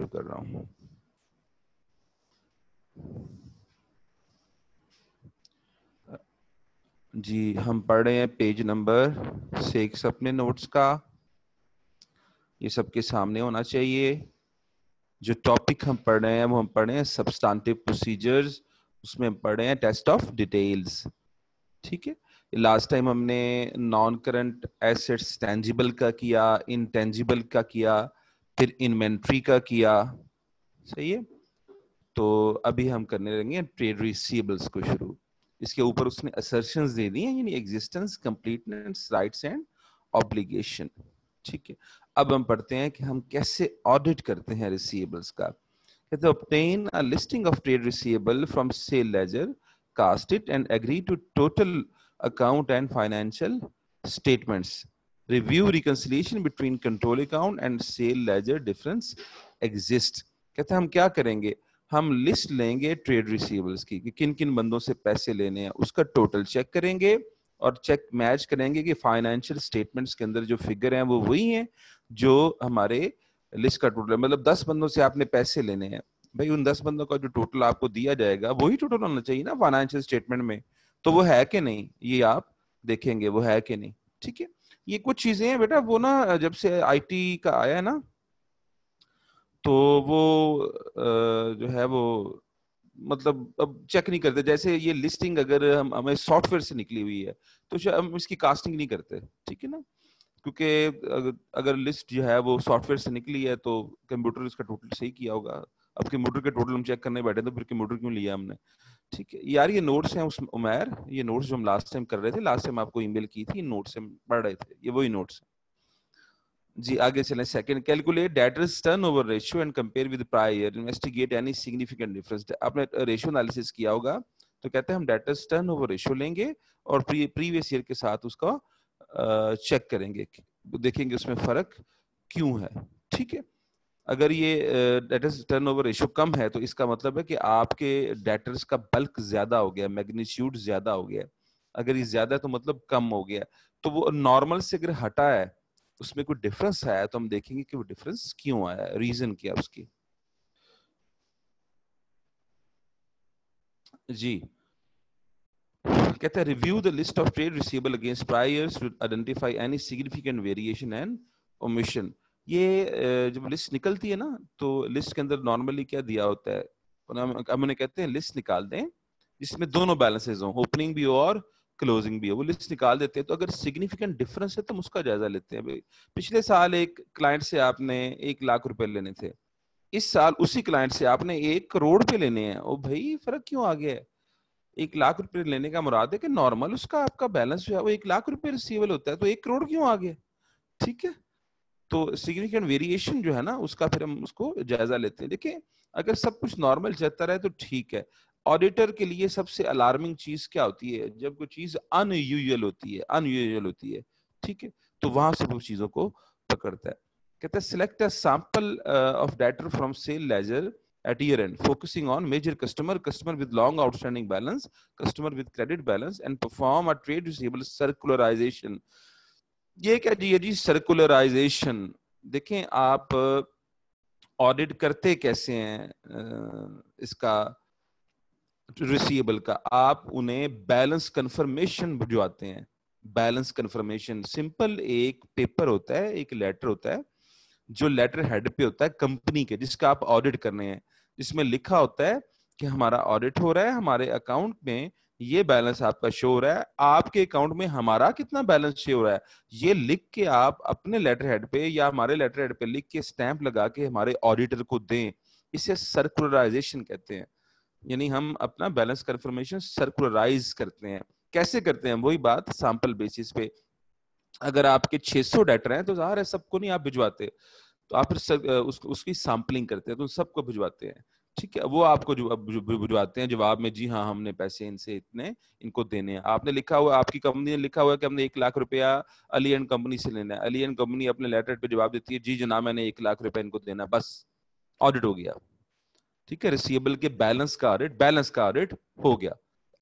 شروع کر رہا ہوں. جی ہم پڑھ رہے ہیں پیج نمبر 6 اپنے نوٹس کا. یہ سب کے سامنے ہونا چاہیے. جو ٹاپک ہم پڑھ رہے ہیں وہ ہم پڑھ رہے ہیں سبسٹانٹیو پروسیجرز. اس میں ہم پڑھ رہے ہیں ٹیسٹ آف ڈیٹیلز. ٹھیک ہے. لاسٹ ٹائم ہم نے نان کرنٹ ایسیٹس ٹینجیبل کا کیا, انٹینجیبل کا کیا, پھر انوینٹری کا کیا. صحیح ہے. تو ابھی ہم کرنے لگیں گے ٹریڈ ریسیبلز کو شروع. اس کے اوپر اس نے assertions دے دی ہیں, یعنی existence, completeness, rights and obligation. ٹھیک ہے. اب ہم پڑھتے ہیں کہ ہم کیسے آڈٹ کرتے ہیں ریسیبلز کا. کہتے ہیں obtain a listing of trade receivable from sale ledger, cast it and agree to total account and financial statements. Review reconciliation between control account and sale ledger difference exists. کہتے ہیں ہم کیا کریں گے, ہم لسٹ لیں گے ٹریڈ ریسیبلز کی کہ کن کن بندوں سے پیسے لینے ہیں, اس کا ٹوٹل چیک کریں گے اور چیک میچ کریں گے کہ فائنینشیل سٹیٹمنٹس کے اندر جو فگر ہیں وہ وہی ہیں جو ہمارے لسٹ کا ٹوٹل ہے. مطلب 10 بندوں سے آپ نے پیسے لینے ہیں, بھائی ان 10 بندوں کا جو ٹوٹل آپ کو دیا جائے گا وہی ٹوٹل ہونا چاہیے نا فائنینشیل سٹیٹمنٹ میں. تو وہ ہے کہ نہیں, یہ آپ دیکھیں گے وہ ہے کہ نہیں. ٹھیک ہے. یہ کچھ چیزیں ہیں بیٹا, وہ نا جب سے آئی ٹی کا آیا ہے نا تو وہ جو ہے وہ مطلب اب چیک نہیں کرتے. جیسے یہ لسٹنگ اگر ہمیں سافٹ ویئر سے نکلی ہوئی ہے تو ہم اس کی کاسٹنگ نہیں کرتے. ٹھیک ہے نا, کیونکہ اگر لسٹ جو ہے وہ سافٹ ویئر سے نکلی ہے تو کمپیوٹر اس کا ٹوٹل صحیح کیا ہوگا. اب کمپیوٹر کے ٹوٹل ہم چیک کرنے بیٹھے تو پھر کمپیوٹر کیوں لیا ہم نے. ٹھیک ہے یار, یہ نوٹس ہیں اس عمیر, یہ نوٹس جو ہم لاسٹ ٹائم کر رہے تھے, لاسٹ ٹائم آپ کو ای میل کی تھی, نوٹس ہم پڑھ رہے تھے, یہ وہی نوٹس ہیں. جی آگے چلیں. Second, calculate debtors turnover ratio and compare with prior year, investigate any significant difference. آپ نے ریشیو انالیسس کیا ہوگا تو کہتے ہیں ہم ڈیٹرز ٹرن اوور ریشیو لیں گے اور پریویس ایئر کے ساتھ اس کا چیک کریں گے, دیکھیں گے اس میں فرق کیوں ہے. ٹھیک ہے. اگر یہ ڈیٹرز ٹرن اوور ریشیو کم ہے تو اس کا مطلب ہے کہ آپ کے ڈیٹرز کا بلک زیادہ ہو گیا, میگنیچیوڈ زیادہ ہو گیا. اگر یہ زیادہ ہے تو مطلب کم ہو گیا. تو وہ نارمل سے اگر ہٹا ہے, اس میں کوئی ڈفرنس آیا تو ہم دیکھیں گے کہ وہ ڈفرنس کیوں آیا, ریزن کیا اس کی. جی کہتا ہے review the list of trade receivable against priors to identify any significant variation and omission. یہ جب لسٹ نکلتی ہے نا تو لسٹ کے اندر نارملی کیا دیا ہوتا ہے, ہم انہیں کہتے ہیں لسٹ نکال دیں جس میں دونوں بیلنسز ہوں, اوپننگ بھی ہو اور کلوزنگ بھی ہو. وہ لسٹ نکال دیتے ہیں تو اگر سگنیفیکینٹ ڈفرنس ہے تو ہم اس کا جائزہ لیتے ہیں. پچھلے سال ایک کلائنٹ سے آپ نے 1 لاکھ روپے لینے تھے, اس سال اسی کلائنٹ سے آپ نے 1 کروڑ روپے لینے ہیں. او بھائی فرق کیوں آ گیا ہے؟ 1 لاکھ روپے لینے کا مراد ہے کہ نارمل اس کا آپ کا بیلنس جو ہے وہ 1 لاکھ روپے ریسیول ہوتا ہے, تو 1 کروڑ کیوں آ گیا؟ ٹھیک ہے. تو سگنیفیکینٹ ویریشن جو ہے نا اس کا پھر ہم اس کو جائزہ لیتے ہیں. دیکھیں اگر سب کچھ نارمل چلتا رہے تو ٹھیک ہے. آڈیٹر کے لیے سب سے الارمنگ چیز کیا ہوتی ہے؟ جب کوئی چیز ان یوزول ہوتی ہے. ٹھیک ہے, تو وہاں سے وہ چیزوں کو پکڑتا ہے. کہتا ہے select a sample of data from sale ledger at year end, focusing on major customer with long outstanding balance, customer with credit balance, and perform a trade receivable circularization. یہ کیا جی ہے جی سرکولرائزیشن. دیکھیں آپ آڈٹ کرتے کیسے ہیں اس کا ریسیبل کا, آپ انہیں بیلنس کنفرمیشن بھجواتے ہیں. بیلنس کنفرمیشن سمپل ایک پیپر ہوتا ہے, ایک لیٹر ہوتا ہے جو لیٹر ہیڈ پہ ہوتا ہے کمپنی کے, جس کا آپ آڈٹ کرنے ہیں, جس میں لکھا ہوتا ہے کہ ہمارا آڈٹ ہو رہا ہے, ہمارے اکاؤنٹ میں یہ بیلنس آپ کا شو ہو رہا ہے, آپ کے اکاؤنٹ میں ہمارا کتنا بیلنس شو ہو رہا ہے. یہ لکھ کے آپ اپنے لیٹر ہیڈ پہ یا ہمارے لیٹر ہیڈ پہ لکھ کے اسٹیمپ لگا کے ہمارے آڈیٹر کو دیں. اسے سرکولرائزیشن کہتے ہیں. یعنی ہم اپنا بیلنس کنفرمیشن سرکولرائز کرتے ہیں. کیسے کرتے ہیں؟ وہی بات سیمپل بیسس پہ. اگر آپ کے 600 ڈیٹر ہیں تو ظاہر ہے سب کو نہیں آپ بھجواتے, تو آپ اس کی سیمپلنگ کرتے ہیں تو سب کو بھجواتے ہیں. ٹھیک ہے, وہ آپ کو جو بھجواتے ہیں جواب میں, جی ہاں ہم نے پیسے ان سے اتنے ان کو دینے ہیں. آپ نے لکھا ہوا, آپ کی کمپنی نے لکھا ہوا کہ ہم نے 1 لاکھ روپیہ علی اینڈ کمپنی سے لینا ہے. علی اینڈ کمپنی اپنے لیٹر پہ جواب دیتی ہے جی جناب میں نے 1 لاکھ روپے ان کو دینا, بس آڈٹ ہو گیا. ٹھیک ہے, ریسیبل کے بیلنس کا آڈٹ ہو گیا.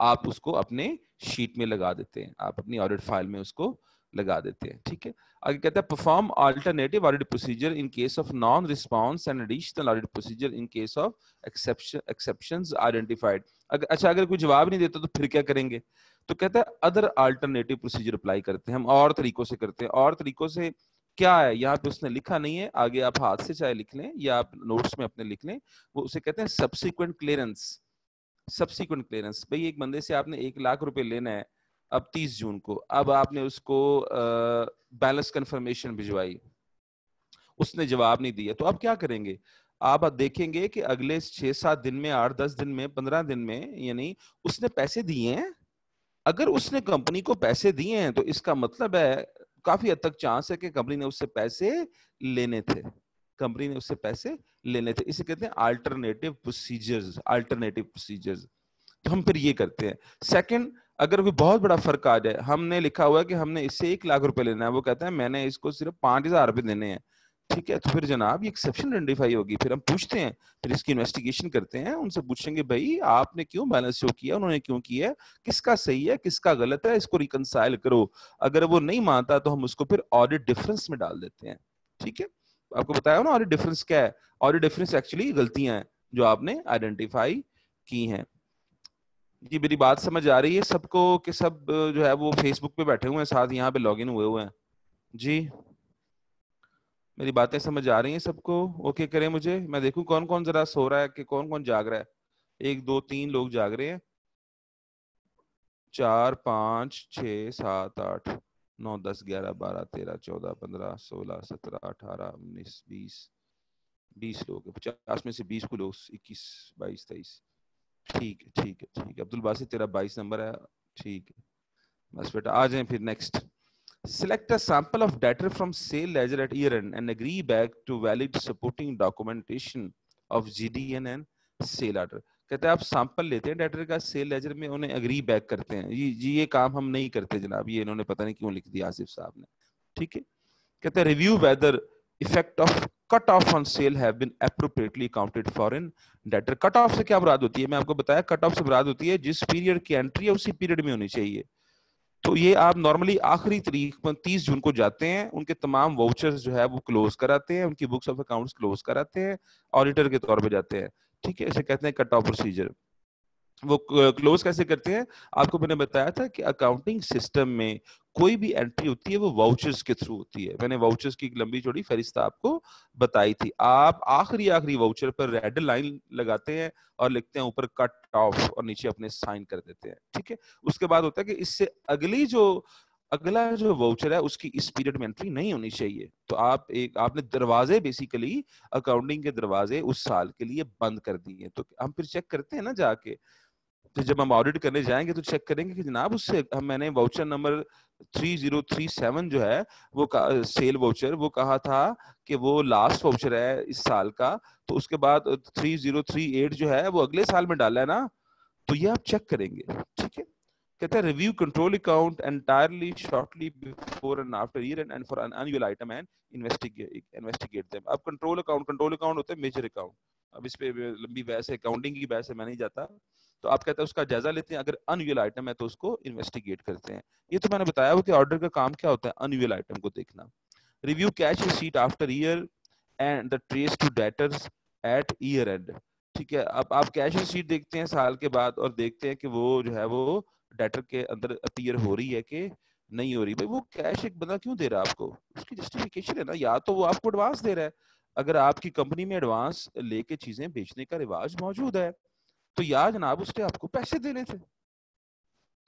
آپ اس کو اپنے شیٹ میں لگا دیتے ہیں, آپ اپنی آڈٹ فائل میں اس کو لگا دیتے ہیں. ٹھیک ہے, آگے کہتا ہے perform alternative audit procedure in case of non response and additional audit procedure in case of exceptions identified. اچھا اگر کوئی جواب نہیں دیتا تو پھر کیا کریں گے؟ تو کہتا ہے ادر آلٹرنیٹیو پروسیجر اپلائی کرتے ہیں ہم, اور طریقوں سے کرتے ہیں. اور طریقوں سے کیا ہے یہاں پہ اس نے لکھا نہیں ہے, آگے آپ ہاتھ سے چاہے لکھ لیں یا آپ نوٹس میں اپنے لکھ لیں. وہ اسے کہتے ہیں سبسیکوینٹ کلیئرنس. سبسیکوینٹ کلیئرنس, بھئی ایک بندے سے آپ نے 1,00,000 روپے لینا ہے اب 30 جون کو, اب آپ نے اس کو بیلنس کنفرمیشن بھجوائی, اس نے جواب نہیں دیا, تو آپ کیا کریں گے؟ آپ دیکھیں گے کہ اگلے 6-7 دن میں, 8-10 دن میں, 15 دن میں, یعنی اس نے پیسے دیے ہیں. اگر اس نے کمپنی کو پیسے دیے ہیں تو اس کا مطلب ہے کافی حد تک چانس ہے کہ کمپنی نے اس سے پیسے لینے تھے. کمپنی نے اس سے پیسے لینے تھے. اسے کہتے ہیں آلٹرنیٹیو پروسیجرز. آلٹرنیٹیو پروسیجرز تو ہم پھر یہ کرتے ہیں. سیکنڈ, اگر کوئی بہت بڑا فرق آ جائے, ہم نے لکھا ہوا ہے کہ ہم نے اس سے 1,00,000 روپے لینا ہے, وہ کہتا ہے میں نے اس کو صرف 5,000 روپے دینے ہیں. ٹھیک ہے, تو پھر جناب یہ ایکسیپشن آئیڈینٹیفائی ہوگی. پھر ہم پوچھتے ہیں, پھر اس کی انویسٹیگیشن کرتے ہیں, ان سے پوچھیں گے بھائی آپ نے کیوں بیلنس شو کیا, انہوں نے کیوں کیا, کس کا صحیح ہے کس کا غلط ہے, اس کو ریکنسائل کرو. اگر وہ نہیں مانتا تو ہم اس کو پھر آڈٹ ڈفرنس میں ڈال دیتے ہیں. ٹھیک ہے, آپ کو بتایا نا آڈٹ ڈفرنس کیا ہے. آڈٹ ڈفرنس ایکچولی غلطیاں ہیں جو آپ نے آئیڈینٹیفائی کی ہیں. جی میری بات سمجھ آ رہی ہے سب کو کہ سب جو ہے وہ فیس بک پہ بیٹھے ہوئے ہیں, ساتھ یہاں پہ لاگ ان ہوئے ہیں؟ جی میری باتیں سمجھ آ رہی ہیں سب کو؟ اوکے کریں مجھے, میں دیکھوں کون کون ذرا سو رہا ہے کہ کون کون جاگ رہا ہے. 1 2 3 لوگ جاگ رہے ہیں, 4 5 6 7 8 9 10 11 12 13 14 15 16 17 18 19 20 20 لوگ, 50 میں سے 20 کو لوگ, 21 22 23. ٹھیک ہے ٹھیک ہے ٹھیک ہے. عبد الباسط تیرا 22 نمبر ہے. ٹھیک ہے بس بیٹا آ جائیں پھر. Next, select a sample of data from sale ledger at year end and agree back to valid supporting documentation of GDN and sale order. کہتے ہیں آپ سیمپل لیتے ہیں ڈیٹر کا سیل لیجر میں, انہیں اگری بیک کرتے ہیں. جی یہ کام ہم نہیں کرتے جناب, یہ انہوں نے پتہ نہیں کیوں لکھ دیا آصف صاحب نے. ٹھیک ہے, کہتے ہیں review whether effect of cut off on sale have been appropriately accounted for in debtor. Cut off سے کیا مراد ہوتی ہے؟ میں آپ کو بتایا کٹ آف سے مراد ہوتی ہے جس پیریڈ کی انٹری ہے اسی پیریڈ میں ہونی چاہیے. تو یہ آپ نارملی آخری تاریخ پر 30 جون کو جاتے ہیں, ان کے تمام واؤچرز جو ہے وہ کلوز کراتے ہیں, ان کی بکس آف اکاؤنٹس کلوز کراتے ہیں, آڈیٹر کے طور پہ جاتے ہیں. ٹھیک ہے, اسے کہتے ہیں کٹ آف پروسیجر. وہ کلوز کیسے کرتے ہیں؟ آپ کو میں نے بتایا تھا کہ اکاؤنٹنگ سسٹم میں کوئی بھی انٹری ہوتی ہے وہ واؤچرز کے تھرو ہوتی ہے. میں نے واؤچرز کی ایک لمبی چوڑی فہرست آپ کو بتائی تھی. آپ آخری واؤچر پر ریڈ لائن لگاتے ہیں اور لکھتے ہیں اوپر کٹ آف اور نیچے اپنے سائن کر دیتے ہیں. ٹھیک ہے, اس کے بعد ہوتا ہے کہ اس سے اگلا جو واؤچر ہے اس کی اس پیریڈ میں انٹری نہیں ہونی چاہیے. تو آپ نے دروازے بیسیکلی اکاؤنٹنگ کے دروازے اس سال کے لیے بند کر دیے. تو ہم پھر چیک کرتے ہیں نا جا کے, تو جب ہم آڈٹ کرنے جائیں گے تو چیک کریں گے کہ جناب اس سے میں نے واؤچر نمبر 3037 جو ہے وہ سیل واؤچر, وہ کہا تھا کہ وہ لاسٹ واؤچر ہے اس سال کا, تو اس کے بعد 3038 جو ہے وہ اگلے سال میں ڈالا ہے نا, تو یہ آپ چیک کریں گے. ٹھیک ہے, کہتا ہے review control account entirely shortly before and after year end for an unusual item and investigate them. اب کنٹرول اکاؤنٹ ہوتا ہے میجر اکاؤنٹ. اب اس پہ لمبی بحث ہے, اکاؤنٹنگ کی بحث ہے, میں نہیں جاتا. تو آپ کہتے ہیں اس کا جائزہ لیتے ہیں, اگر انویل آئٹم ہے تو اس کو انویسٹیگیٹ کرتے ہیں. یہ تو میں نے بتایا ہو کہ آرڈر کا کام کیا ہوتا ہے, انویل آئٹم کو دیکھنا. Review cash receipt after year end the trace to debtors at year end. ٹھیک ہے, اب آپ کیش ریسیٹ دیکھتے ہیں سال کے بعد اور دیکھتے ہیں کہ وہ جو ہے وہ ڈیٹر کے اندر اپیئر ہو رہی ہے کہ نہیں ہو رہی. بھائی وہ کیش ایک بندہ کیوں دے رہا ہے آپ کو, اس کی جسٹیفیکیشن ہے نا. یا تو وہ آپ کو ایڈوانس دے رہا ہے, اگر آپ کی کمپنی میں ایڈوانس لے کے چیزیں بیچنے کا رواج موجود ہے تو یا جناب اس کے آپ کو پیسے دینے تھے,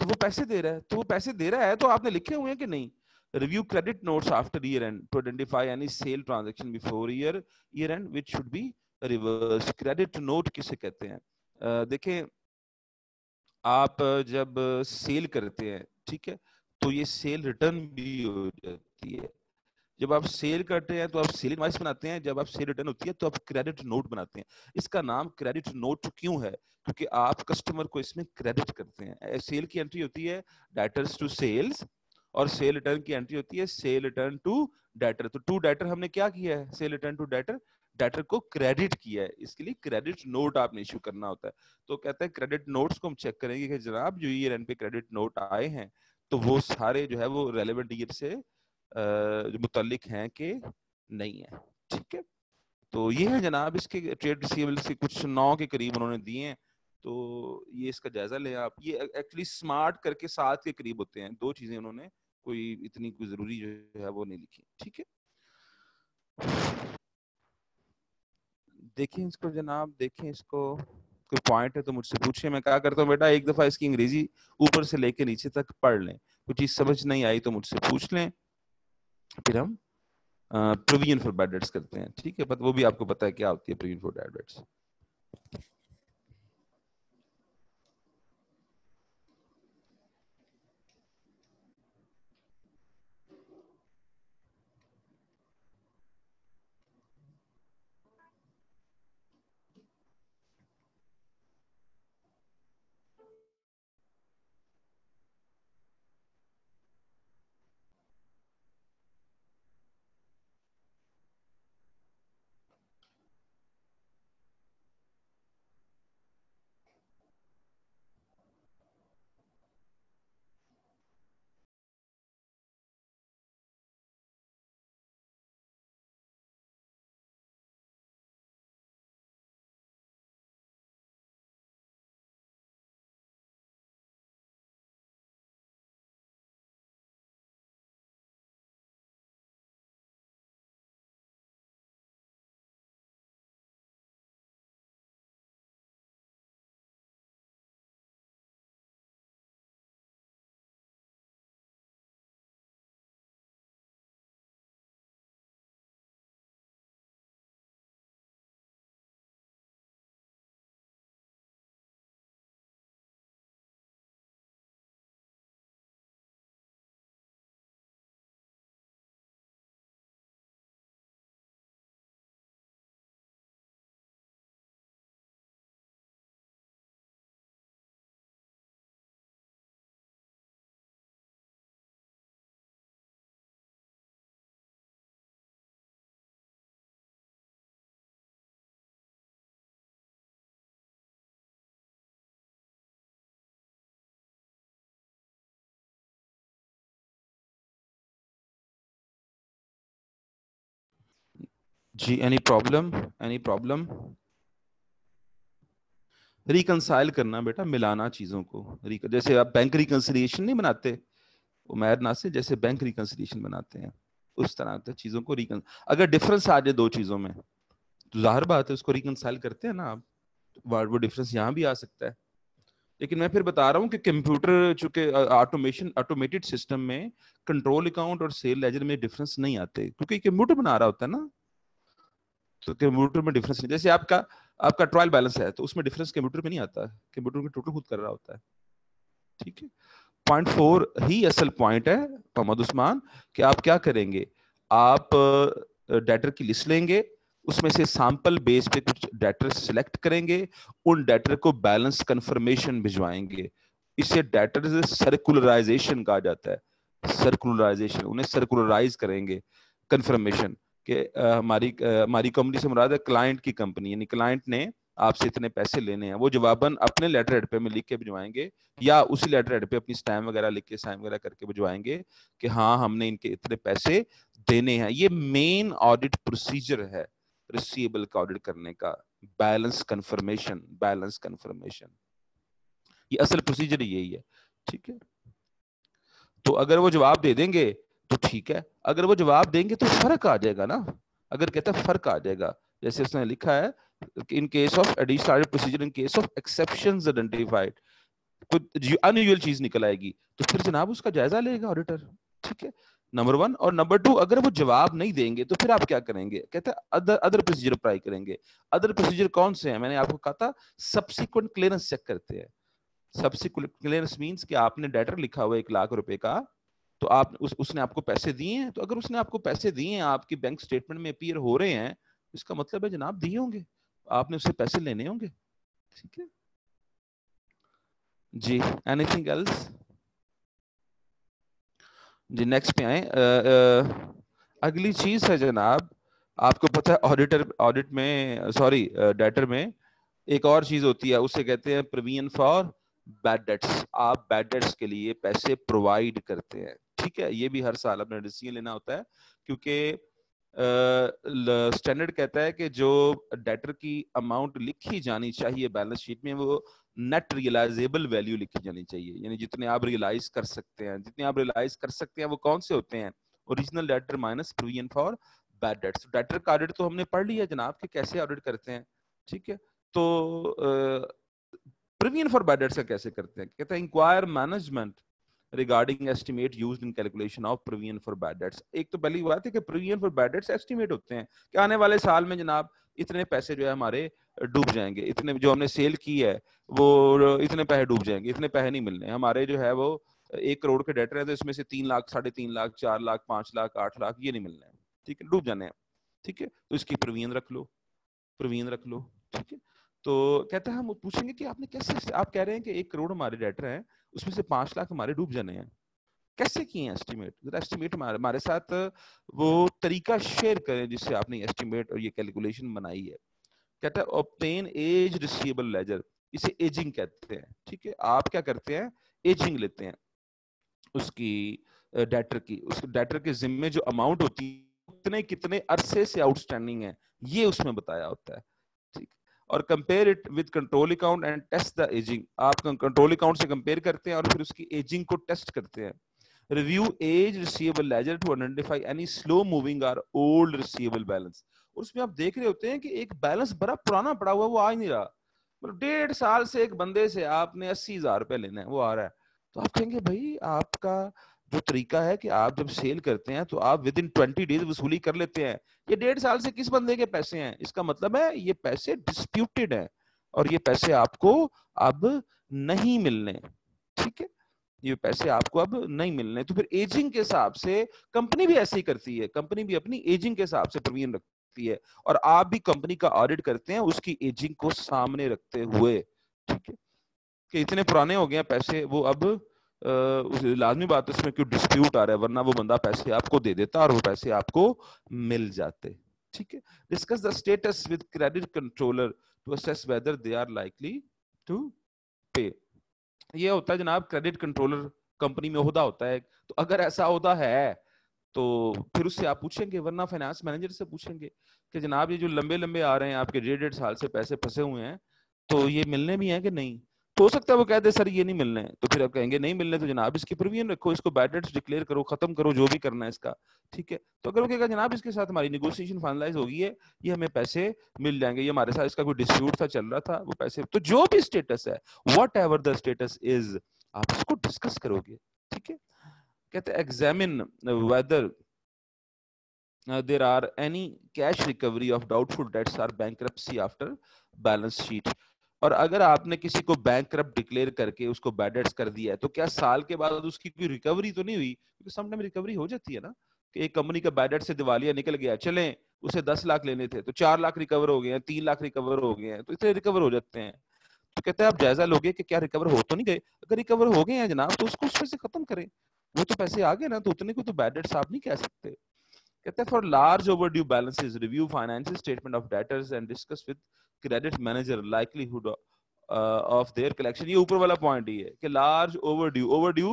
تو وہ پیسے دے رہا ہے, تو وہ پیسے دے رہا ہے تو آپ نے لکھے ہوئے ہیں کہ نہیں. Review credit notes after year end to identify any sale transaction before year end which should be reverse. Credit note کسے کہتے ہیں؟ دیکھیں آپ جب سیل کرتے ہیں, ٹھیک ہے, تو یہ سیل ریٹرن بھی ہو جاتی ہے. جب آپ سیل کرتے ہیں تو آپ سیل انوائس بناتے ہیں, جب آپ سیل ریٹرن ہوتی ہے تو آپ کریڈٹ نوٹ بناتے ہیں. اس کا نام کریڈٹ نوٹ کیوں ہے؟ کیونکہ آپ کسٹمر کو اس میں کریڈٹ کرتے ہیں. سیل کی انٹری ہوتی ہے ڈیٹرز ٹو سیلز, اور سیل ریٹرن کی انٹری ہوتی ہے سیل ریٹرن ٹو ڈیٹر. تو ٹو ڈیٹر ہم نے کیا کیا ہے, sale return to debtor, debtor کو کریڈٹ کیا ہے, اس کے لیے کریڈٹ نوٹ آپ نے ایشو کرنا ہوتا ہے. تو کہتے ہیں کریڈٹ نوٹس کو ہم چیک کریں گے کہ جناب جو ایئر اینڈ پہ کریڈٹ نوٹ آئے ہیں تو وہ سارے جو ہے وہ ریلیونٹ ایئر سے متعلق ہیں کہ نہیں ہے. ٹھیک ہے, تو یہ ہے جناب اس کے ٹریڈ ریسیویبلز کے کچھ 9 کے قریب انہوں نے دیے ہیں. تو یہ اس کا جائزہ لیں آپ. یہ ایکچولی سمارٹ کر کے 7 کے قریب ہوتے ہیں. 2 چیزیں انہوں نے کوئی اتنی کوئی ضروری جو ہے وہ نہیں لکھی. ٹھیک ہے, دیکھیں اس کو جناب, دیکھیں اس کو, کوئی پوائنٹ ہے تو مجھ سے پوچھیں. میں کہا کرتا ہوں بیٹا ایک دفعہ اس کی انگریزی اوپر سے لے کے نیچے تک پڑھ لیں, کوئی چیز سمجھ نہیں آئی تو مجھ سے پوچھ لیں, پھر ہم پروویژن فار بیڈ ڈیٹس کرتے ہیں. ٹھیک ہے, بٹ وہ بھی آپ کو پتا ہے کیا ہوتی ہے پروویژن فار بیڈ ڈیٹس. جی, any problem, any problem. Reconcile کرنا بیٹا, ملانا چیزوں کو. جیسے آپ بینک ریکنسیلیشن نہیں بناتے عمیر ناصر, جیسے بینک ریکنسیلیشن بناتے ہیں اس طرح چیزوں کو اگر ڈفرنس آ جائے 2 چیزوں میں تو ظاہر بات ہے اس کو ریکنسائل کرتے ہیں نا آپ. وہ ڈفرنس یہاں بھی آ سکتا ہے. لیکن میں پھر بتا رہا ہوں کہ کمپیوٹر چونکہ آٹومیٹڈ سسٹم میں کنٹرول اکاؤنٹ اور سیل لیجر میں ڈفرنس نہیں آتے, کیونکہ کمپیوٹر بنا رہا ہوتا ہے نا. تو کمپیوٹر میں ڈفرنس نہیں, جیسے آپ کا ٹرائل بیلنس ہے تو اس میں ڈفرنس کمپیوٹر میں نہیں آتا, کمپیوٹر میں ٹوٹل خود کر رہا ہوتا ہے. ٹھیک ہے, پوائنٹ 4 ہی اصل پوائنٹ ہے محمد عثمان, کہ آپ کیا کریں گے, آپ ڈیٹر کی لسٹ لیں گے, اس میں سے سیمپل بیس پہ کچھ ڈیٹر سلیکٹ کریں گے, ان ڈیٹر کو بیلنس کنفرمیشن بھجوائیں گے. اسے ڈیٹر سرکولرائزیشن کہا جاتا ہے. سرکولرائزیشن, انہیں سرکولرائز کریں گے کنفرمیشن کہ ہماری کمپنی سے مراد ہے کلائنٹ کی کمپنی, یعنی کلائنٹ نے آپ سے اتنے پیسے لینے ہیں, وہ جواباً اپنے لیٹر ہیڈ پہ میں لکھ کے بھجوائیں گے, یا اسی لیٹر ہیڈ پہ اپنی سٹیمپ وغیرہ لکھ کے سائن وغیرہ کر کے بھجوائیں گے کہ ہاں ہم نے ان کے اتنے پیسے دینے ہیں. یہ مین آڈٹ پروسیجر ہے ریسیویبل کا آڈٹ کرنے کا, بیلنس کنفرمیشن. بیلنس کنفرمیشن یہ اصل پروسیجر یہی ہے. ٹھیک ہے, تو اگر وہ جواب دے دیں گے تو ٹھیک ہے, اگر وہ جواب دیں گے تو فرق آ جائے گا نا. اگر کہتا ہے فرق آ جائے گا, جیسے اس نے لکھا ہے in case of additional procedure in case of exceptions identified, کوئی انیویل چیز نکل آئے گی تو پھر جناب اس کا جائزہ لے گا آڈیٹر. ٹھیک ہے, نمبر 1. اور نمبر 2, اگر وہ جواب نہیں دیں گے تو پھر آپ کیا کریں گے, کہتے ہیں ادر پروسیجر اپلائی کریں گے. ادر پروسیجر کون سے ہیں, میں نے آپ کو کہا تھا سبسیکوینٹ کلیئرنس چیک کرتے ہیں. سبسیکوینٹ کلیئرنس مینس کہ آپ نے ڈیٹر لکھا ہوا 1,00,000 روپے کا, تو آپ اس نے آپ کو پیسے دیے ہیں, تو اگر اس نے آپ کو پیسے دیے ہیں, آپ کی بینک سٹیٹمنٹ میں اپیئر ہو رہے ہیں, اس کا مطلب ہے جناب دیے ہوں گے, آپ نے اس سے پیسے لینے ہوں گے. ٹھیک ہے جی, اینی تھنگ ایلس. جی نیکسٹ پہ آئیں. اگلی چیز ہے جناب, آپ کو پتہ ہے آڈٹ میں ڈیٹر میں ایک اور چیز ہوتی ہے, اسے کہتے ہیں پروویژن فار بیڈ ڈیٹس، آپ بیڈ ڈیٹس کے لیے پیسے پرووائڈ کرتے ہیں. ٹھیک ہے, یہ بھی ہر سال اپنا ڈیسیژن لینا ہوتا ہے, کیونکہ اسٹینڈرڈ کہتا ہے کہ جو ڈیٹر کی اماؤنٹ لکھی جانی چاہیے بیلنس شیٹ میں وہ نیٹ ریئلائزیبل ویلیو لکھی جانی چاہیے, یعنی جتنے آپ ریئلائز کر سکتے ہیں, جتنے آپ ریئلائز کر سکتے ہیں وہ کون سے ہوتے ہیں, original debtor minus provision for bad dates. Debtor کا آڈٹ تو ہم نے پڑھ لیا جناب کہ کیسے آڈٹ کرتے ہیں. ٹھیک ہے, تو پروویژن فار بیڈ ڈیٹس کا کیسے کرتے ہیں, کہتے ہیں enquire management regarding estimate used in calculation of provision for bad debts. ایک تو پہلی بات ہے کہ provision for bad debts estimate ہوتے ہیں کہ آنے والے سال میں جناب اتنے پیسے جو ہے ہمارے ڈوب جائیں گے, اتنے جو ہم نے سیل کی ہے وہ اتنے پیسے ڈوب جائیں گے, اتنے پیسے نہیں ملنے ہمارے, جو ہے وہ 1 کروڑ کے ڈیٹر ہیں تو اس میں سے 3 لاکھ 3.5 لاکھ 4 لاکھ 5 لاکھ 8 لاکھ یہ نہیں ملنے ہیں. ٹھیک ہے, ڈوب جانے ہیں. ٹھیک ہے, تو اس کی پروویژن رکھ لو, پروویژن رکھ لو. ٹھیک ہے, تو کہتا ہے ہم پوچھیں گے کہ آپ نے کیسے, آپ کہہ رہے ہیں کہ 1 کروڑ ہمارے ڈیٹر ہیں اس میں سے 5 لاکھ ہمارے ڈوب جانے ہیں, کیسے کیے ہیں ایسٹیمیٹ, ذرا ایسٹیمیٹ ہمارے ساتھ وہ طریقہ شیئر کریں جس سے آپ نے ایسٹیمیٹ اور یہ کیلکولیشن بنائی ہے. کہتا ہے obtain age receivable ledger, اسے ایجنگ کہتے ہیں. ٹھیک ہے, آپ کیا کرتے ہیں, ایجنگ لیتے ہیں اس کی ڈیٹر کی, اس ڈیٹر کے ذمے جو اماؤنٹ ہوتی ہے اتنے کتنے عرصے سے آؤٹ اسٹینڈنگ ہے یہ اس میں بتایا ہوتا ہے. ٹھیک, اور compare it with control account and test the ageing, آپ کنٹرول اکاؤنٹ سے کمپیئر کرتے ہیں اور پھر اس کی ایجنگ کو ٹیسٹ کرتے ہیں. Review age receivable ledger to identify any slow moving or old receivable balance. اور اس میں آپ دیکھ رہے ہوتے ہیں کہ ایک بیلنس بڑا پرانا پڑا ہوا ہے وہ آ ہی نہیں رہا, مطلب 1.5 سال سے ایک بندے سے آپ نے 80,000 روپے لینا ہے وہ آ رہا ہے. تو آپ کہیں گے بھائی آپ کا جو طریقہ ہے کہ آپ جب سیل کرتے ہیں تو آپ ود ان 20 days وصولی کر لیتے ہیں, یہ 1.5 سال سے کس بندے کے پیسے ہیں, اس کا مطلب ہے یہ پیسے ڈسپیوٹڈ ہیں اور یہ پیسے آپ کو اب نہیں ملنے. ٹھیک ہے, یہ پیسے آپ کو اب نہیں ملنے. تو پھر ایجنگ کے حساب سے کمپنی بھی ایسے ہی کرتی ہے, کمپنی بھی اپنی ایجنگ کے حساب سے پروویژن رکھتی ہے اور آپ بھی کمپنی کا آڈٹ کرتے ہیں اس کی ایجنگ کو سامنے رکھتے ہوئے. ٹھیک ہے, کہ اتنے پرانے ہو گئے پیسے, وہ اب لازمی بات ہے اس میں کیوں ڈسپیوٹ آ رہا ہے, ورنہ وہ بندہ پیسے آپ کو دے دیتا اور وہ پیسے آپ کو مل جاتے. ٹھیک ہے, discuss the status with credit controller to assess whether they are likely to pay. یہ ہوتا ہے جناب کریڈٹ کنٹرولر کمپنی میں عہدہ ہوتا ہے, تو اگر ایسا عہدہ ہے تو پھر اس سے آپ پوچھیں گے, ورنہ فائنانس مینیجر سے پوچھیں گے کہ جناب یہ جو لمبے لمبے آ رہے ہیں آپ کے 1.5 سال سے پیسے پھنسے ہوئے ہیں تو یہ ملنے بھی ہیں کہ نہیں. تو ہو سکتا ہے وہ کہہ دے سر یہ نہیں ملنے, تو پھر آپ کہیں گے نہیں ملنے تو جناب اس کی پروویژن رکھو, اس کو بیڈ ڈیٹس ڈکلیئر کرو, ختم کرو جو بھی کرنا ہے اس کا. ٹھیک ہے, تو اگر وہ کہے گا جناب اس کے ساتھ ہماری نیگوشیشن فائنلائز ہو گئی ہے, یہ ہمیں پیسے مل جائیں گے, یہ ہمارے ساتھ اس کا کوئی ڈسپیوٹ تھا چل رہا تھا وہ پیسے, تو جو بھی اسٹیٹس ہے واٹ ایور دا اسٹیٹس از آپ اس کو ڈسکس کرو گے. ٹھیک ہے, کہتے ہیں examine weather there are any cash recovery of doubtful debts or bankruptcy after balance sheet. اور اگر آپ نے کسی کو بینکرپٹ ڈکلیئر کر کے اس کو بیڈ ڈیٹس کر دیا ہے تو کیا سال کے بعد اس کی کوئی ریکوری تو نہیں ہوئی, کیونکہ سم ٹائم ریکوری ہو جاتی ہے نا, کہ ایک کمپنی کا بیڈ ڈیٹ سے دیوالیہ نکل گیا, چلیں اسے 10 لاکھ لینے تھے تو 4 لاکھ ریکور ہو گئے ہیں, 3 لاکھ ریکور ہو گئے ہیں, تو اتنے ریکور ہو جاتے ہیں. تو کہتے ہیں آپ جائزہ لوگے کہ کیا ریکور ہو تو نہیں گئے, اگر ریکور ہو گئے ہیں جناب تو اس کو اس سے ختم کریں, وہ تو پیسے آ گئے نا, تو اتنے کو تو بیڈ ڈیٹس آپ نہیں کہہ سکتے. کہتے ہیں for large overdue balances review financial statement of debtors and discuss with credit manager likelihood of their collection. یہ اوپر والا پوائنٹ ہی ہے کہ لارج اوور ڈیو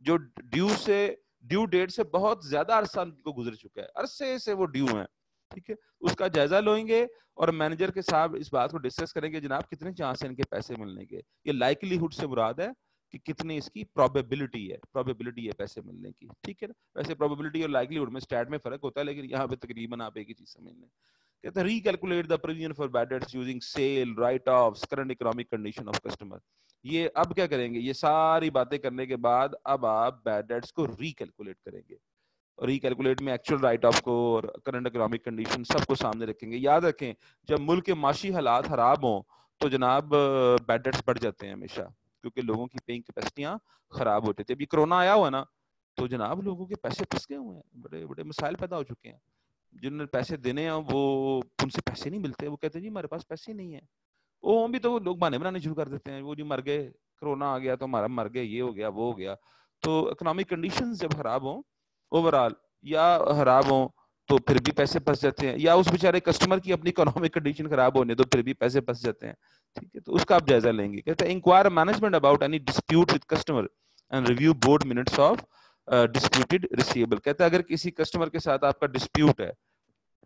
جو ڈیو سے ڈیو ڈیٹ سے بہت زیادہ عرصہ کو گزر چکا ہے, عرصے سے وہ ڈیو ہیں. ٹھیک ہے, اس کا جائزہ لیں گے اور مینیجر کے ساتھ اس بات کو ڈسکس کریں گے جناب کتنے چانس ہیں ان کے پیسے ملنے کے. یہ لائکلیہڈ سے مراد ہے کہ کتنی اس کی پروبیبلٹی ہے پیسے ملنے کی. ٹھیک ہے نا, ویسے پروبیبلٹی اور لائکلیہڈ میں اسٹیٹ میں فرق ہوتا ہے, لیکن یہاں پہ تقریباً آپ ایک ہی چیز سمجھ لیں. کہتے ہیں recalculate the provision for bad debts using sale write offs current economic condition of customer. یہ اب کیا کریں گے, یہ ساری باتیں کرنے کے بعد اب آپ بیڈ ڈیٹس کو ریکیلکولیٹ کریں گے, اور ریکیلکولیٹ میں ایکچوئل رائٹ آف کو اور کرنٹ اکنامک کنڈیشن سب کو سامنے رکھیں گے. یاد رکھیں جب ملک کے معاشی حالات خراب ہوں تو جناب بیڈ ڈیٹس بڑھ جاتے ہیں ہمیشہ, کیونکہ لوگوں کی پیئنگ کیپیسٹیاں خراب ہوتی تھی. ابھی کرونا آیا ہوا نا, تو جناب لوگوں کے پیسے پھنس گئے ہوئے ہیں, بڑے بڑے مسائل پیدا ہو چکے ہیں. جنہوں نے پیسے دینے ہیں وہ ان سے پیسے نہیں ملتے, وہ کہتے ہیں جی ہمارے پاس پیسے نہیں ہیں. وہ بھی تو لوگ بہانے بنانے شروع کر دیتے ہیں, وہ جی مر گئے, کرونا آ گیا تو ہمارا مر گئے, یہ ہو گیا وہ ہو گیا. تو اکنامک کنڈیشنز جب خراب ہوں اوور آل یا خراب ہوں تو پھر بھی پیسے پھنس جاتے ہیں, یا اس بیچارے کسٹمر کی اپنی اکنامک کنڈیشن خراب ہونے تو پھر بھی پیسے پھنس جاتے ہیں. ٹھیک ہے, تو اس کا آپ جائزہ لیں گے. کہتے ہیں enquire management about any dispute with customer and review board minutes of disputed receivable. کہتا ہے اگر کسی کسٹمر کے ساتھ آپ کا ڈسپیوٹ ہے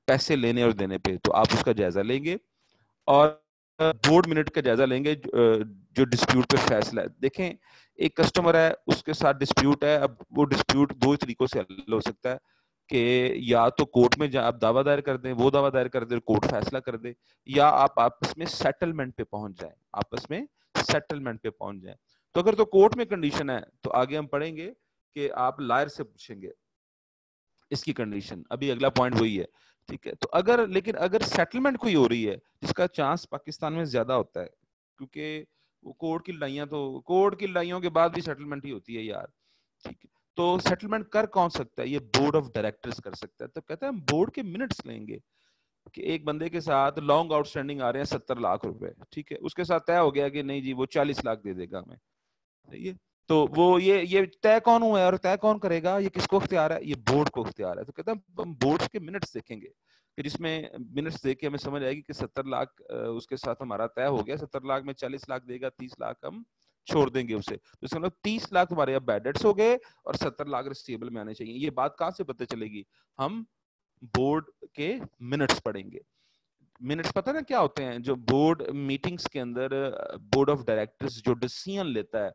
پیسے لینے اور دینے پہ, تو آپ اس کا جائزہ لیں گے اور بورڈ منٹ کا جائزہ لیں گے جو ڈسپیوٹ پہ فیصلہ ہے. دیکھیں ایک کسٹمر ہے, اس کے ساتھ ڈسپیوٹ ہے. اب وہ ڈسپیوٹ دو طریقوں سے حل ہو سکتا ہے کہ یا تو کورٹ میں آپ دعویٰ دائر کر دیں, وہ دعویٰ دائر کر دیں, کورٹ فیصلہ کر دے, یا آپ آپس میں سیٹلمنٹ پہ پہنچ جائیں, آپس میں سیٹلمنٹ پہ پہنچ جائیں. تو اگر تو کورٹ میں کنڈیشن ہے تو آگے ہم پڑھیں گے کہ آپ لائر سے پوچھیں گے اس کی کنڈیشن. ابھی اگلا پوائنٹ وہی ہے. ٹھیک ہے, تو اگر لیکن اگر سیٹلمنٹ کوئی ہو رہی ہے جس کا چانس پاکستان میں زیادہ ہوتا ہے, کیونکہ وہ کورٹ کی لڑائیاں, تو کورٹ کی لڑائیوں کے بعد بھی سیٹلمنٹ ہی ہوتی ہے یار. ٹھیک ہے, تو سیٹلمنٹ کر کون سکتا ہے؟ یہ بورڈ آف ڈائریکٹرز کر سکتا ہے. تو کہتے ہیں ہم بورڈ کے منٹس لیں گے کہ ایک بندے کے ساتھ لانگ آؤٹ اسٹینڈنگ آ رہے ہیں 70 لاکھ روپے. ٹھیک ہے, اس کے ساتھ طے ہو گیا کہ نہیں جی وہ 40 لاکھ دے دے گا ہمیں. صحیح ہے, تو وہ یہ طے کون ہوا ہے اور طے کون کرے گا؟ یہ کس کو اختیار ہے؟ یہ بورڈ کو اختیار ہے. تو کہتے ہیں ہم بورڈ کے منٹس دیکھیں گے کہ جس میں منٹس دیکھ کے ہمیں سمجھ آئے گی کہ 70 لاکھ اس کے ساتھ ہمارا طے ہو گیا, 70 لاکھ میں 40 لاکھ دے گا, 30 لاکھ ہم چھوڑ دیں گے اسے. تو اس کا مطلب 30 لاکھ تمہارے اب بیڈ ڈیٹس ہو گئے اور 70 لاکھ ریسیویبل میں آنے چاہیے. یہ بات کہاں سے پتہ چلے گی؟ ہم بورڈ کے منٹس پڑھیں گے. منٹس پتہ نا کیا ہوتے ہیں؟ جو بورڈ میٹنگز کے اندر بورڈ آف ڈائریکٹرز جو ڈیسیژن لیتا ہے,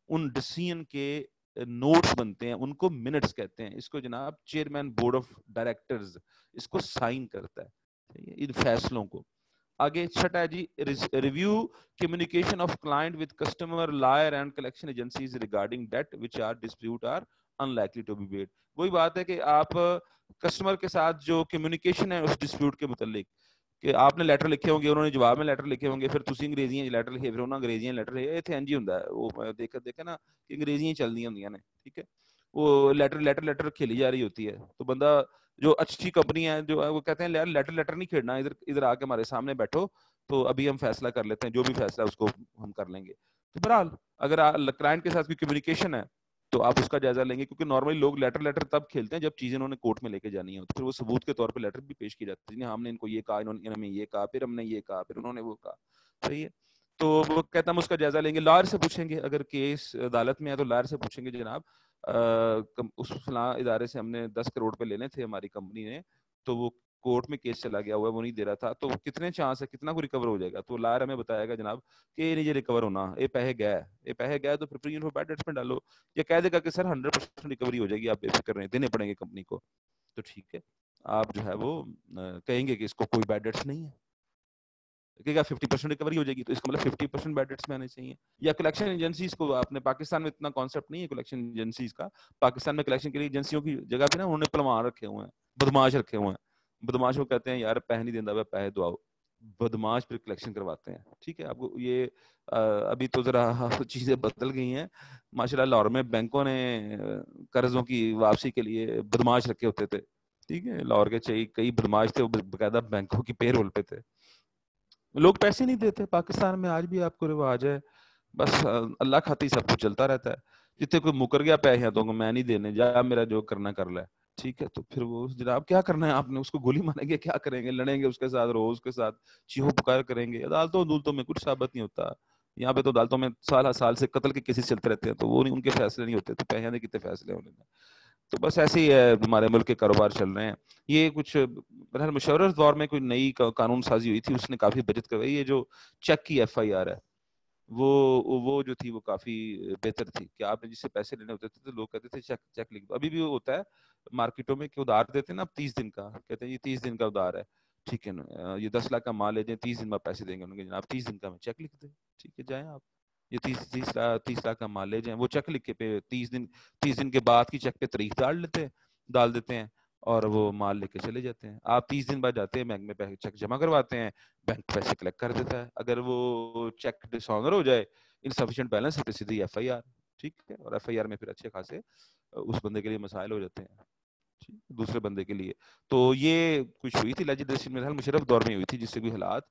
ان ڈیسیژن کے نوٹس بنتے ہیں, ان کو منٹس کہتے ہیں. اس کو جناب چیئرمین بورڈ آف ڈائریکٹرز اس کو سائن کرتا ہے ان فیصلوں کو. آگے چھٹا ہے جی, review communication of client with customer lawyer and collection agencies regarding debt which are dispute or unlikely to be paid. وہی بات ہے کہ آپ کسٹمر کے ساتھ جو کمیونیکیشن ہے اس ڈسپیوٹ کے متعلق, کہ آپ نے لیٹر لکھے ہوں گے, انہوں نے جواب میں لیٹر لکھے ہوں گے, پھر تسی انگریزیاں لیٹر لکھے, پھر انہوں نے انگریزیاں لیٹر لکھے. ایتھے انجی ہوندا ہے وہ دیکھا نا کہ انگریزیاں چلدیاں ہوندیاں نے. ٹھیک ہے, وہ لیٹر کھیلی جا رہی ہوتی ہے. تو بندہ جو اچھی کمپنی ہے جو وہ کہتے ہیں یار لیٹر نہیں کھیلنا, ادھر آ کے ہمارے سامنے بیٹھو تو ابھی ہم فیصلہ کر لیتے ہیں, جو بھی فیصلہ اس کو ہم کر لیں گے. تو بہرحال اگر کلائنٹ کے ساتھ کوئی کمیونیکیشن ہے تو آپ اس کا جائزہ لیں گے, کیونکہ نارملی لوگ لیٹر تب کھیلتے ہیں جب چیزیں انہوں نے کورٹ میں لے کے جانی ہے, تو پھر وہ ثبوت کے طور پہ لیٹر بھی پیش کی جاتی ہے. ہم نے ان کو یہ کہا, انہوں نے ہمیں یہ کہا, پھر ہم نے یہ کہا, پھر انہوں نے وہ کہا. صحیح ہے, تو وہ کہتا ہم اس کا جائزہ لیں گے. لائر سے پوچھیں گے, اگر کیس عدالت میں ہے تو لائر سے پوچھیں گے جناب اس فلاں ادارے سے ہم نے 10 کروڑ پہ لینے تھے ہماری کمپنی نے, تو وہ کورٹ میں کیس چلا گیا ہوا ہے, وہ نہیں دے رہا تھا, تو کتنے چانس ہے, کتنا کو ریکور ہو جائے گا؟ تو لائر ہمیں بتائے گا جناب کہ یہ نہیں ریکور ہونا, یہ پیسے گیا تو پھر پریمیم بیڈ ڈیٹس میں ڈالو. یہ کہہ دے گا کہ سر 100% ریکوری ہو جائے گی, آپ بے فکر رہیں, دینے پڑیں گے کمپنی کو. تو ٹھیک ہے, آپ جو ہے وہ کہیں گے کہ اس کو کوئی بیڈ ڈیٹس نہیں ہے, کہ 50% ریکوری ہو جائے گی, تو اس کا مطلب 50% بیڈ ڈیٹس میں آنے چاہیے. یا کلیکشن ایجنسیز کو, آپ نے پاکستان میں اتنا کانسیپٹ نہیں ہے کلیکشن ایجنسیز کا. پاکستان میں کلیکشن کے لیے ایجنسیوں کی جگہ پہ نا انہوں نے پلوان رکھے ہوئے ہیں, بدماش رکھے ہوئے ہیں. بدماش کو کہتے ہیں یار پیسے نہیں دینا, پیسے دعاؤ. بدماش پھر کلیکشن کرواتے ہیں. ٹھیک ہے, آپ کو یہ ابھی تو ذرا چیزیں بدل گئی ہیں ماشاءاللہ. لاہور میں بینکوں نے قرضوں کی واپسی کے لیے بدماش رکھے ہوتے تھے. ٹھیک ہے, لاہور کے کئی بدماش تھے, وہ باقاعدہ بینکوں کی پے رول پہ تھے. لوگ پیسے نہیں دیتے. پاکستان میں آج بھی آپ کو رواج ہے, بس اللہ کھاتی سب کچھ چلتا رہتا ہے. جتنے کوئی مکر گیا پیسے تو میں نہیں دینے, جا میرا جو کرنا کر لے. ٹھیک ہے, تو پھر وہ جناب کیا کرنا ہے آپ نے, اس کو گولی ماریں گے, کیا کریں گے, لڑیں گے اس کے ساتھ, روز کے ساتھ چیخو پکار کریں گے. عدالتوں میں کچھ ثابت نہیں ہوتا. یہاں پہ تو عدالتوں میں سال سے قتل کے کیسز چلتے رہتے ہیں, تو وہ ان کے فیصلے نہیں ہوتے, تو پیسے نے کتنے فیصلے ہونے ہیں. تو بس ایسے ہی ہے, ہمارے ملک کے کاروبار چل رہے ہیں. یہ کچھ بہرحال مشاورت دور میں کوئی نئی قانون سازی ہوئی تھی, اس نے کافی بچت کروائی. یہ جو چیک کی FIR ہے وہ جو تھی وہ کافی بہتر تھی, کہ آپ نے جس سے پیسے لینے ہوتے تھے تو لوگ کہتے تھے چیک لکھ دو. ابھی بھی ہوتا ہے مارکیٹوں میں کہ ادھار دیتے ہیں نا, اب 30 دن کا کہتے ہیں, یہ 30 دن کا ادھار ہے. ٹھیک ہے نا, یہ 10 لاکھ کا مال لے جائیں, 30 دن میں پیسے دیں گے. انہوں نے جناب 30 دن کا میں چیک لکھ دیں. ٹھیک ہے, جائیں آپ, یہ 30 لاکھ کا مال لے جائیں. وہ چیک لکھ کے پہ 30 دن کے بعد کی چیک پہ تاریخ ڈال دیتے ہیں اور وہ مال لے کے چلے جاتے ہیں. آپ 30 دن بعد جاتے ہیں بینک میں, پیسے چیک جمع کرواتے ہیں, بینک پیسے کلیکٹ کر دیتا ہے. اگر وہ چیک ڈسآنر ہو جائے, انسفیشینٹ بیلنس ہے, تو سیدھی FIR. ٹھیک ہے, اور FIR میں پھر اچھے خاصے اس بندے کے لیے مسائل ہو جاتے ہیں دوسرے بندے کے لیے. تو یہ کچھ ہوئی تھی لیجسلیشن میں, مشرف دور میں ہوئی تھی, جس سے کوئی حالات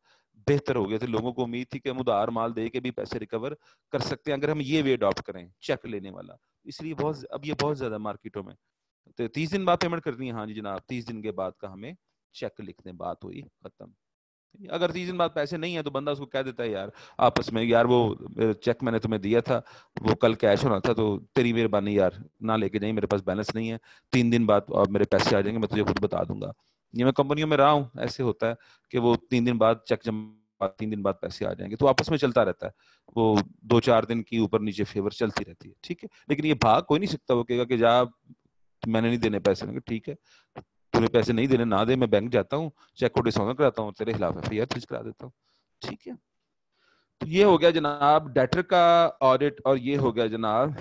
بہتر ہو گئے تھے. لوگوں کو امید تھی کہ ہم ادھار مال دے کے بھی پیسے ریکور کر سکتے ہیں اگر ہم یہ وے اڈاپٹ کریں, چیک لینے والا. اس لیے اب یہ بہت زیادہ مارکیٹوں میں تو 30 دن بعد پیمنٹ کرنی ہے, ہاں جی جناب 30 دن کے بعد کا ہمیں چیک لکھ دیں, بات ہوئی ختم. اگر 30 دن بعد پیسے نہیں ہیں تو بندہ اس کو کہہ دیتا ہے یار آپس میں, یار وہ چیک میں نے تمہیں دیا تھا وہ کل کیش ہونا تھا, تو تیری مہربانی یار نہ لے کے جائیں, میرے پاس بیلنس نہیں ہے, 3 دن بعد میرے پیسے آ جائیں گے, میں تجھے خود بتا دوں گا. یہ میں کمپنیوں میں رہا ہوں, ایسے ہوتا ہے کہ وہ 3 دن بعد چیک جمع, 3 دن بعد پیسے آ جائیں گے, تو آپس میں چلتا رہتا ہے, وہ 2-4 دن کی اوپر نیچے فیور چلتی رہتی ہے, ٹھیک ہے. لیکن یہ بھاگ کوئی نہیں سکتا, وہ کہے گا کہ جا میں نے نہیں دینے پیسے, ٹھیک ہے تمہیں پیسے نہیں دینے, نہ دے, میں بینک جاتا ہوں, چیک کو ڈسآنر کراتا ہوں, تیرے خلاف ایف آئی آر درج کرا دیتا ہوں, ٹھیک ہے. تو یہ ہو گیا جناب ڈیٹر کا آڈٹ, اور یہ ہو گیا جناب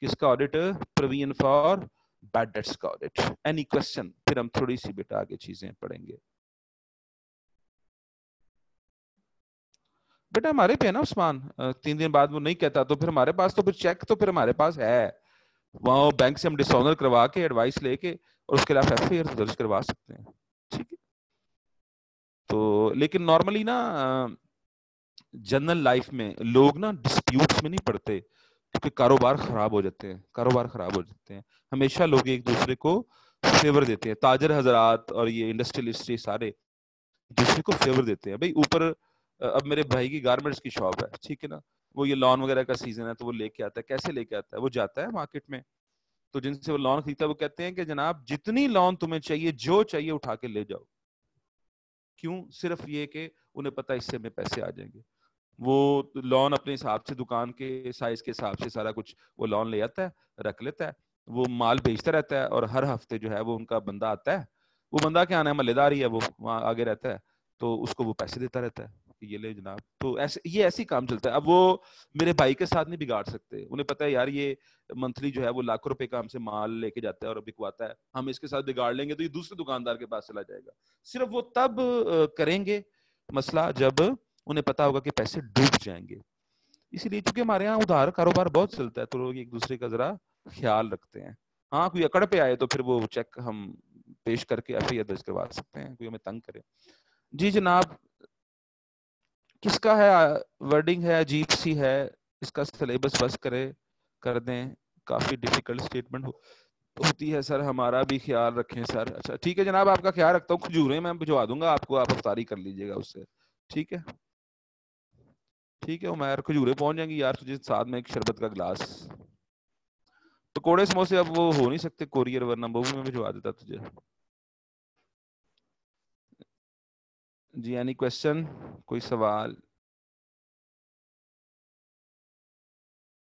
کس کا audit, provision for bad dates کا آڈٹ. Any question? پھر ہم تھوڑی سی بیٹا آگے چیزیں پڑھیں گے. بیٹا ہمارے پہ ہے نا عثمان, 3 دن بعد وہ نہیں کہتا تو پھر ہمارے پاس, تو پھر چیک تو پھر ہمارے پاس ہے, وہاں بینک سے ہم ڈسآنر کروا کے ایڈوائس لے کے اور اس کے خلاف ایف آئی آر درج کروا سکتے ہیں, ٹھیک ہے. تو لیکن نارملی نا جنرل لائف میں لوگ نا ڈسپیوٹس میں نہیں پڑتے, کیونکہ کاروبار خراب ہو جاتے ہیں, کاروبار خراب ہو جاتے ہیں. ہمیشہ لوگ ایک دوسرے کو فیور دیتے ہیں, تاجر حضرات اور یہ انڈسٹریلسٹ سارے دوسرے کو فیور دیتے ہیں. بھائی اوپر اب میرے بھائی کی گارمنٹس کی شاپ ہے, ٹھیک ہے نا, وہ یہ لان وغیرہ کا سیزن ہے تو وہ لے کے آتا ہے. کیسے لے کے آتا ہے, وہ جاتا ہے مارکیٹ میں, تو جن سے وہ لان خریدتا ہے وہ کہتے ہیں کہ جناب جتنی لان تمہیں چاہیے, جو چاہیے اٹھا کے لے جاؤ. کیوں؟ صرف یہ کہ انہیں پتا اس سے ہمیں پیسے آ جائیں گے. وہ لون اپنے حساب سے دکان کے سائز کے حساب سے سارا کچھ وہ لون لے آتا ہے, رکھ لیتا ہے, وہ مال بیچتا رہتا ہے, اور ہر ہفتے جو ہے وہ ان کا بندہ آتا ہے, وہ بندہ کیا آنا ہے, محلے دار ہی ہے, وہ وہاں آگے رہتا ہے, تو اس کو وہ پیسے دیتا رہتا ہے کہ یہ لے جناب. تو ایسے یہ ایسی کام چلتا ہے. اب وہ میرے بھائی کے ساتھ نہیں بگاڑ سکتے, انہیں پتا ہے یار یہ منتھلی جو ہے وہ لاکھوں روپے کا ہم سے مال لے کے جاتا ہے اور بکواتا ہے, ہم اس کے ساتھ بگاڑ لیں گے تو یہ دوسرے دکاندار کے پاس چلا جائے گا. صرف وہ تب کریں گے مسئلہ جب انہیں پتا ہوگا کہ پیسے ڈوب جائیں گے. اسی لیے چونکہ ہمارے یہاں ادھار کاروبار بہت چلتا ہے, تو لوگ ایک دوسرے کا ذرا خیال رکھتے ہیں. ہاں کوئی اکڑ پہ آئے تو پھر وہ چیک ہم پیش کر کے ایف آئی آر درج کروا سکتے ہیں, کوئی ہمیں تنگ کرے. جی جناب, کس کا ہے ورڈنگ ہے عجیب سی ہے, اس کا سلیبس بس کر دیں, کافی ڈیفیکلٹ اسٹیٹمنٹ ہوتی ہے سر, ہمارا بھی خیال رکھیں سر. اچھا ٹھیک ہے جناب, آپ کا خیال رکھتا ہوں. کھجوریں میں بھجوا دوں گا آپ کو, آپ افطاری کر لیجیے گا اس سے, ٹھیک ہے. ٹھیک ہے عمیر, کھجوریں پہنچ جائیں گی یار تجھے, ساتھ میں ایک شربت کا گلاس. پکوڑے سموسے اب وہ ہو نہیں سکتے کوریئر, ورنہ وہ بھی میں بھجوا دیتا تجھے. جی اینی کوسچن, کوئی سوال؟